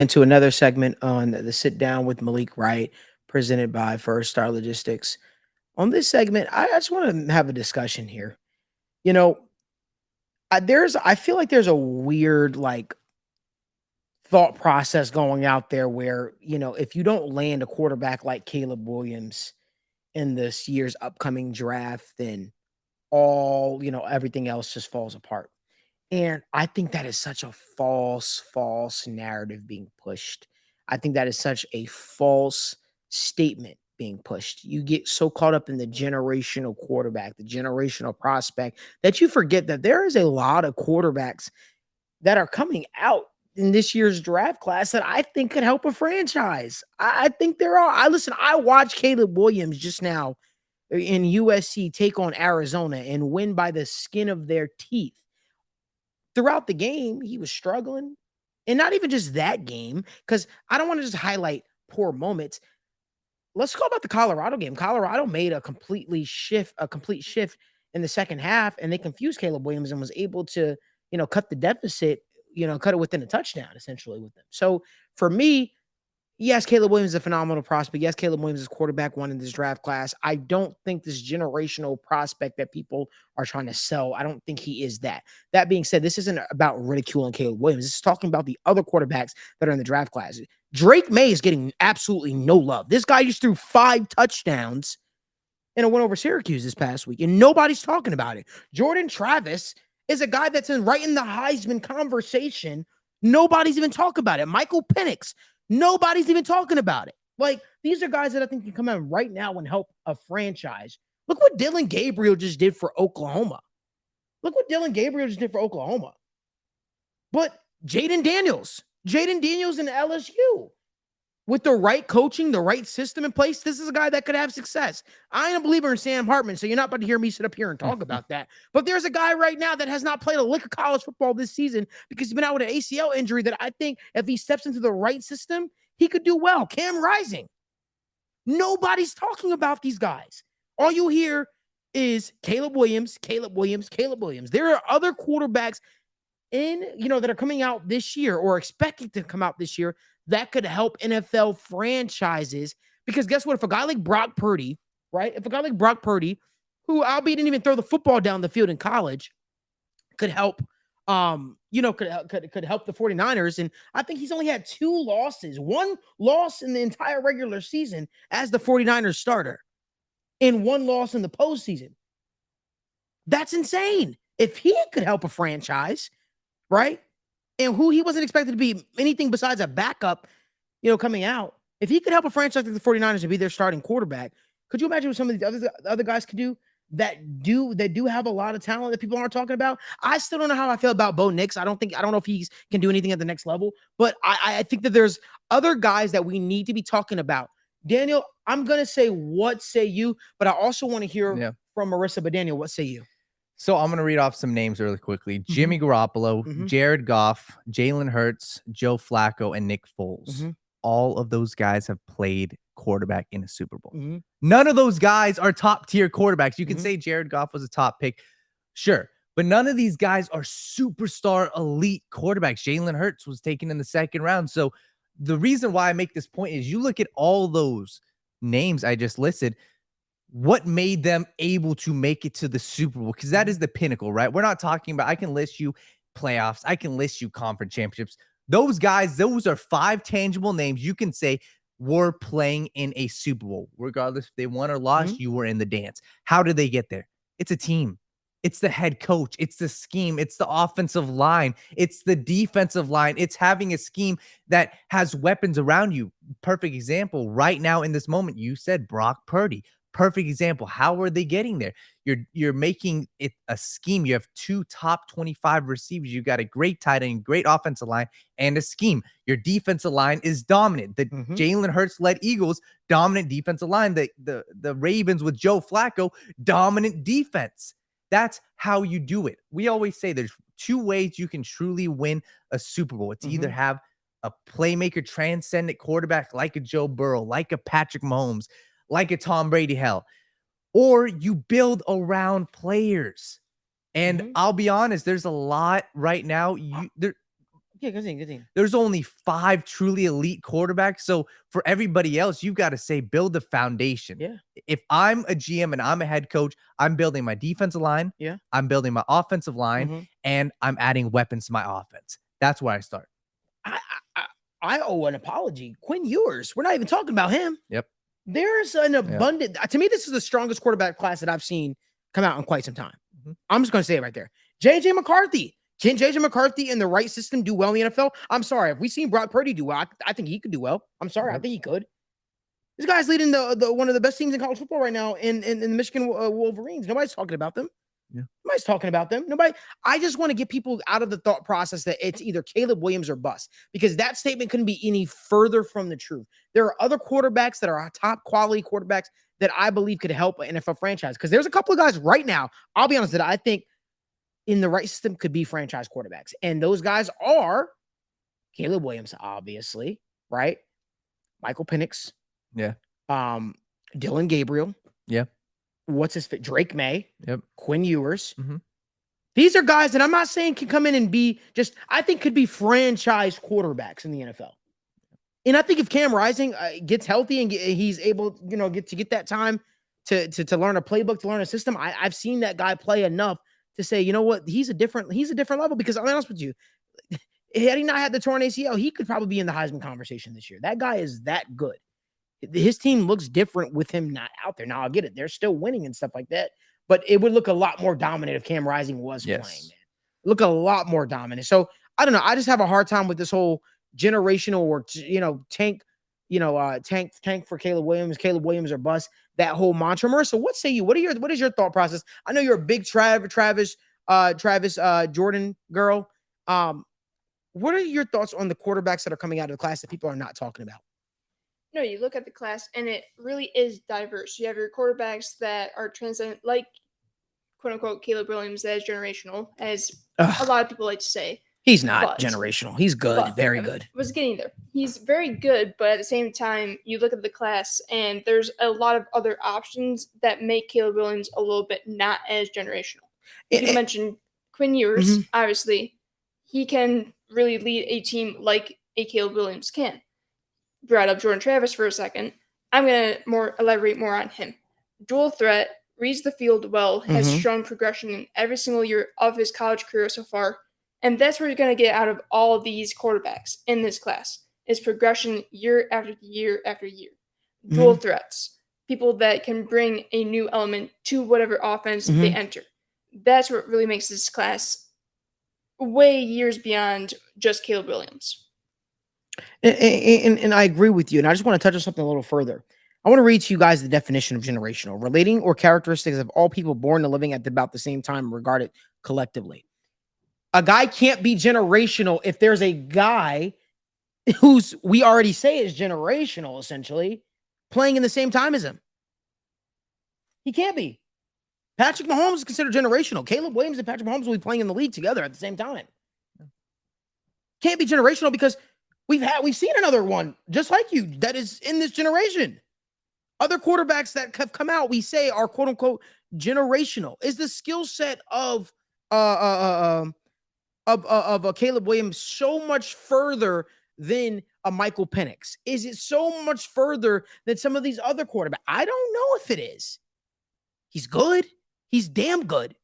into another segment on the sit down with Malik Wright, presented by First Star Logistics. On this segment, I just want to have a discussion here. You know, I feel like there's a weird thought process going out there where if you don't land a quarterback like Caleb Williams in this year's upcoming draft, then everything else just falls apart. And I think that is such a false narrative being pushed. I think that is such a false statement being pushed. You get so caught up in the generational quarterback, the generational prospect, that you forget that there is a lot of quarterbacks that are coming out in this year's draft class that I think could help a franchise. I think there are. I watched Caleb Williams just now in USC take on Arizona and win by the skin of their teeth. Throughout the game, he was struggling. And not even just that game, because I don't want to just highlight poor moments. Let's go about the Colorado game. Colorado made a complete shift in the second half, and they confused Caleb Williams and was able to, cut the deficit, cut it within a touchdown essentially with them. So for me, yes, Caleb Williams is a phenomenal prospect. Yes, Caleb Williams is quarterback one in this draft class. I don't think this generational prospect that people are trying to sell, I don't think he is that. That being said, this isn't about ridiculing Caleb Williams. This is talking about the other quarterbacks that are in the draft class. Drake May is getting absolutely no love. This guy just threw 5 touchdowns in a win over Syracuse this past week, and nobody's talking about it. Jordan Travis is a guy that's right in the Heisman conversation. Nobody's even talking about it. Michael Penix, nobody's even talking about it. Like, these are guys that I think can come out right now and help a franchise. Look what Dylan Gabriel just did for Oklahoma. But Jaden Daniels in LSU. With the right coaching, the right system in place, this is a guy that could have success. I ain't a believer in Sam Hartman, so you're not about to hear me sit up here and talk about that. But there's a guy right now that has not played a lick of college football this season because he's been out with an ACL injury that I think if he steps into the right system, he could do well. Cam Rising. Nobody's talking about these guys. All you hear is Caleb Williams. There are other quarterbacks that are coming out this year or expected to come out this year that could help NFL franchises. Because guess what? If a guy like Brock Purdy, right? Who albeit didn't even throw the football down the field in college, could help, could help the 49ers. And I think he's only had 2 losses, 1 loss in the entire regular season as the 49ers starter, and 1 loss in the postseason. That's insane. If he could help a franchise, right? And who he wasn't expected to be anything besides a backup, coming out. If he could help a franchise like the 49ers to be their starting quarterback, could you imagine what some of these other guys could do that do have a lot of talent that people aren't talking about? I still don't know how I feel about Bo Nix. I don't know if he can do anything at the next level, but I think that there's other guys that we need to be talking about. Daniel, I'm going to say, what say you? But I also want to hear from Marissa. But Daniel, what say you? So I'm going to read off some names really quickly. Jimmy Garoppolo, Jared Goff, Jalen Hurts, Joe Flacco, and Nick Foles. All of those guys have played quarterback in a Super Bowl. None of those guys are top-tier quarterbacks. You can say Jared Goff was a top pick. Sure. But none of these guys are superstar elite quarterbacks. Jalen Hurts was taken in the 2nd round. So the reason why I make this point is you look at all those names I just listed. What made them able to make it to the Super Bowl? Because that is the pinnacle, right? We're not talking about, I can list you playoffs. I can list you conference championships. Those guys, those are 5 tangible names you can say were playing in a Super Bowl. Regardless if they won or lost, you were in the dance. How did they get there? It's a team. It's the head coach. It's the scheme. It's the offensive line. It's the defensive line. It's having a scheme that has weapons around you. Perfect example right now in this moment. You said Brock Purdy. Perfect example. How are they getting there? You're making it a scheme. You have 2 top 25 receivers. You got a great tight end, great offensive line, and a scheme. Your defensive line is dominant. The Jalen Hurts-led Eagles, dominant defensive line. The Ravens with Joe Flacco, dominant defense. That's how you do it. We always say there's 2 ways you can truly win a Super Bowl. It's either have a playmaker, transcendent quarterback like a Joe Burrow, like a Patrick Mahomes, like a Tom Brady, hell, or you build around players. And I'll be honest, there's a lot right now. Yeah, continue. There's only 5 truly elite quarterbacks. So for everybody else, you've got to say build the foundation. Yeah. If I'm a GM and I'm a head coach, I'm building my defensive line. Yeah. I'm building my offensive line, and I'm adding weapons to my offense. That's where I start. I owe an apology. Quinn Ewers. We're not even talking about him. Yep. There's an abundant. To me, this is the strongest quarterback class that I've seen come out in quite some time. I'm just going to say it right there. JJ McCarthy. Can JJ McCarthy in the right system do well in the NFL? I'm sorry. Have we seen Brock Purdy do well? I think he could do well. I'm sorry. I think he could. This guy's leading the one of the best teams in college football right now in the Michigan Wolverines. Nobody's talking about them. Yeah. Nobody's talking about them. Nobody. I just want to get people out of the thought process that it's either Caleb Williams or bust, because that statement couldn't be any further from the truth. There are other quarterbacks that are top quality quarterbacks that I believe could help an NFL franchise, because there's a couple of guys right now, I'll be honest, that I think in the right system could be franchise quarterbacks. And those guys are Caleb Williams, obviously, right? Michael Penix. Yeah. Dylan Gabriel. Yeah. What's his fit? Drake May. Yep. Quinn Ewers. These are guys that I'm not saying can come in and be just, I think could be franchise quarterbacks in the NFL. And I think if Cam Rising gets healthy and he's able, get that time to learn a playbook, to learn a system, I've seen that guy play enough to say, you know what, he's a different level. Because I'll be honest with you, had he not had the torn ACL, he could probably be in the Heisman conversation this year. That guy is that good. His team looks different with him not out there. Now, I'll get it. They're still winning and stuff like that. But it would look a lot more dominant if Cam Rising was playing, man. Look a lot more dominant. So, I don't know. I just have a hard time with this whole generational or, tank, tank for Caleb Williams or bust, that whole mantra. Marissa, what say you? What is your thought process? I know you're a big Travis Jordan girl. What are your thoughts on the quarterbacks that are coming out of the class that people are not talking about? No, you look at the class and it really is diverse. You have your quarterbacks that are transcendent, like quote unquote Caleb Williams, that is generational, as a lot of people like to say. He's not generational. He's good, very good. I was getting there. He's very good, but at the same time, you look at the class and there's a lot of other options that make Caleb Williams a little bit not as generational. You mentioned Quinn Ewers, obviously. He can really lead a team like a Caleb Williams can. Brought up Jordan Travis for a second. I'm going to elaborate more on him. Dual threat, reads the field well, has shown progression in every single year of his college career so far. And that's what you're going to get out of all of these quarterbacks in this class, is progression year after year after year. Dual threats, people that can bring a new element to whatever offense they enter. That's what really makes this class way years beyond just Caleb Williams. And I agree with you. And I just want to touch on something a little further. I want to read to you guys the definition of generational: relating or characteristics of all people born and living at about the same time, regarded collectively. A guy can't be generational if there's a guy who's, we already say is generational, essentially, playing in the same time as him. He can't be. Patrick Mahomes is considered generational. Caleb Williams and Patrick Mahomes will be playing in the league together at the same time. Can't be generational because we've seen another one just like you that is in this generation. Other quarterbacks that have come out, we say, are quote unquote generational. Is the skill set of a Caleb Williams so much further than a Michael Penix? Is it so much further than some of these other quarterbacks? I don't know if it is. He's good. He's damn good.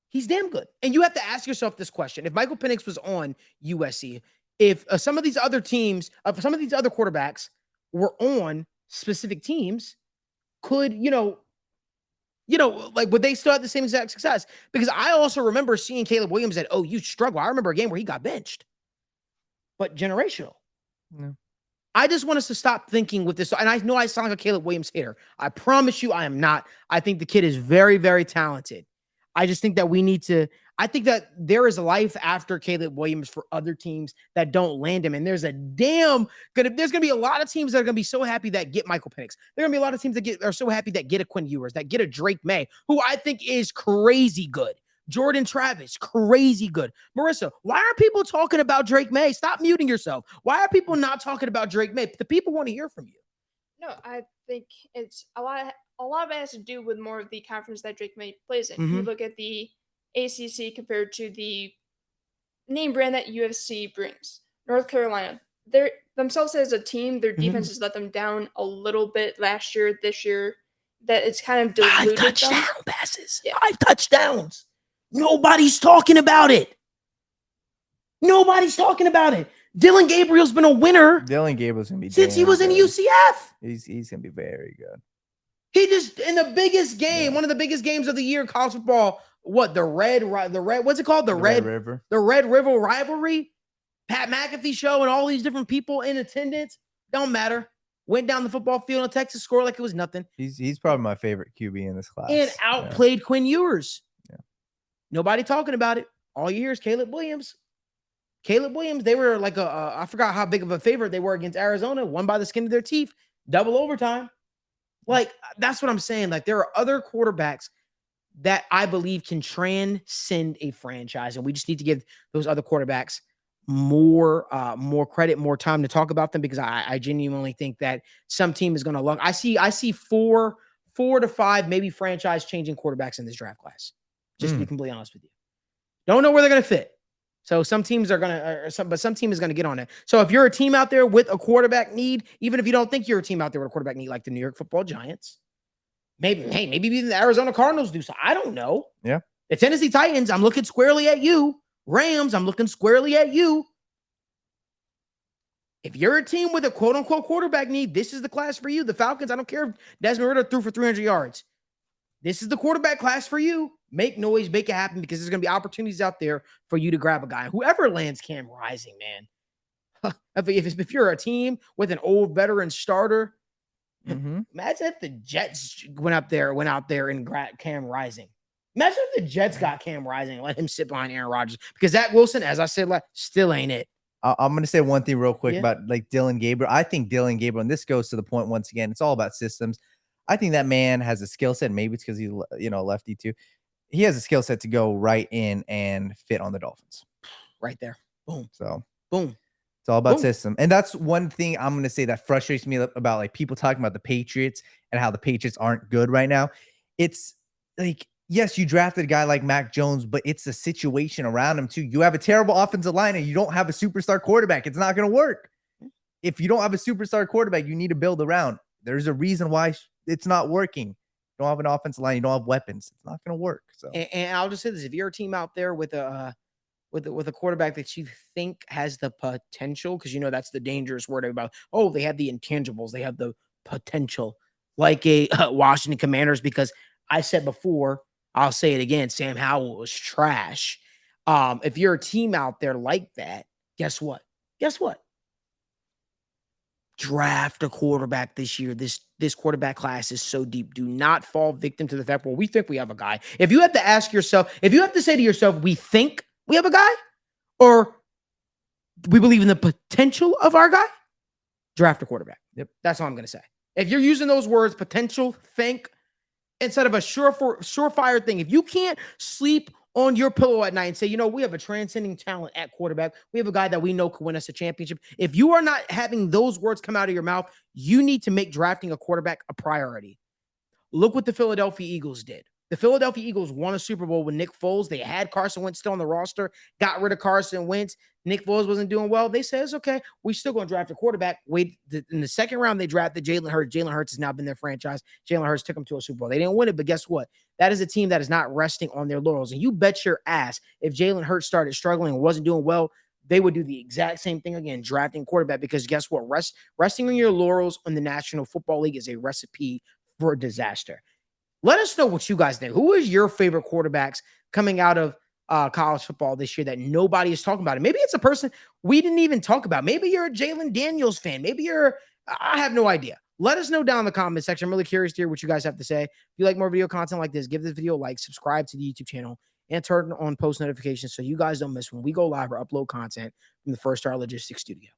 He's damn good. And you have to ask yourself this question. If Michael Penix was on USC, if some of these other teams, some of these other quarterbacks were on specific teams, could, like, would they still have the same exact success? Because I also remember seeing Caleb Williams at OU struggle. I remember a game where he got benched. But generational. No. I just want us to stop thinking with this. And I know I sound like a Caleb Williams hater. I promise you I am not. I think the kid is very, very talented. I just think that I think that there is a life after Caleb Williams for other teams that don't land him. And there's there's going to be a lot of teams that are going to be so happy that get Michael Penix. There are going to be a lot of teams that are so happy that get a Quinn Ewers, that get a Drake May, who I think is crazy good. Jordan Travis, crazy good. Marissa, why are people talking about Drake May? Stop muting yourself. Why are people not talking about Drake May? The people want to hear from you. No, I think it's a lot of it has to do with more of the conference that Drake May plays in. You look at the ACC compared to the name brand that UFC brings. North Carolina, they're themselves as a team, their defense has let them down a little bit last year, this year. That it's kind of diluted 5 touchdown them. passes. Yeah. 5 touchdowns. Nobody's talking about it. Nobody's talking about it. Dylan Gabriel's been a winner Dylan Gabriel's gonna be since he was in good. UCF. He's gonna be very good. He just in the biggest game, one of the biggest games of the year in college football. What the red? What's it called? The Red River. The Red River rivalry. Pat McAfee show and all these different people in attendance. Don't matter. Went down the football field in Texas, scored like it was nothing. He's probably my favorite QB in this class. And outplayed Quinn Ewers. Yeah. Nobody talking about it. All you hear is Caleb Williams. Caleb Williams, they were like I forgot how big of a favorite they were against Arizona, won by the skin of their teeth, double overtime. Like, that's what I'm saying. Like, there are other quarterbacks that I believe can transcend a franchise, and we just need to give those other quarterbacks more credit, more time to talk about them, because I genuinely think that some team is going to look. I see four to five, maybe franchise-changing quarterbacks in this draft class. Just to be completely honest with you. Don't know where they're going to fit. So some teams are going to, but some team is going to get on it. So if you're a team out there with a quarterback need, even if you don't think you're a team out there with a quarterback need, like the New York Football Giants, maybe even the Arizona Cardinals do so. I don't know. Yeah. The Tennessee Titans, I'm looking squarely at you. Rams, I'm looking squarely at you. If you're a team with a quote-unquote quarterback need, this is the class for you. The Falcons, I don't care if Desmond Ridder threw for 300 yards. This is the quarterback class for you. Make noise, make it happen, because there's going to be opportunities out there for you to grab a guy. Whoever lands Cam Rising, man. If you're a team with an old veteran starter, imagine if the Jets went out there and grabbed Cam Rising. Imagine if the Jets got Cam Rising and let him sit behind Aaron Rodgers, because Zach Wilson, as I said, still ain't it. I'm going to say one thing real quick about like Dylan Gabriel. I think Dylan Gabriel, and this goes to the point once again, it's all about systems. I think that man has a skill set. Maybe it's because he's, lefty too. He has a skill set to go right in and fit on the Dolphins. Right there. Boom. So, boom. It's all about system. And that's one thing I'm going to say that frustrates me about like people talking about the Patriots and how the Patriots aren't good right now. It's like, yes, you drafted a guy like Mac Jones, but it's the situation around him too. You have a terrible offensive line and you don't have a superstar quarterback. It's not going to work. If you don't have a superstar quarterback, you need to build around. There's a reason why it's not working. You don't have an offensive line. You don't have weapons. It's not going to work. So, and I'll just say this: if you're a team out there with a quarterback that you think has the potential, because that's the dangerous word about. Oh, they have the intangibles. They have the potential, like a Washington Commanders. Because I said before, I'll say it again: Sam Howell was trash. If you're a team out there like that, guess what? Draft a quarterback this year. This quarterback class is so deep. Do not fall victim to the fact, well, we think we have a guy. If you have to ask yourself, if you have to say to yourself, we think we have a guy, or we believe in the potential of our guy, draft a quarterback. Yep. That's all I'm going to say. If you're using those words, potential, think, instead of a surefire thing, if you can't sleep on your pillow at night and say, we have a transcending talent at quarterback, we have a guy that we know could win us a championship. If you are not having those words come out of your mouth, you need to make drafting a quarterback a priority. Look what the Philadelphia Eagles did. The Philadelphia Eagles won a Super Bowl with Nick Foles. They had Carson Wentz still on the roster, got rid of Carson Wentz. Nick Foles wasn't doing well. They said, it's okay. We're still going to draft a quarterback. In the second round, they drafted Jalen Hurts. Jalen Hurts has now been their franchise. Jalen Hurts took them to a Super Bowl. They didn't win it, but guess what? That is a team that is not resting on their laurels. And you bet your ass if Jalen Hurts started struggling and wasn't doing well, they would do the exact same thing again, drafting quarterback, because guess what? Resting on your laurels in the National Football League is a recipe for disaster. Let us know what you guys think. Who is your favorite quarterbacks coming out of college football this year that nobody is talking about? And maybe it's a person we didn't even talk about. Maybe you're a Jalen Daniels fan. Maybe I have no idea. Let us know down in the comment section. I'm really curious to hear what you guys have to say. If you like more video content like this, give this video a like, subscribe to the YouTube channel, and turn on post notifications so you guys don't miss when we go live or upload content from the First Star Logistics studio.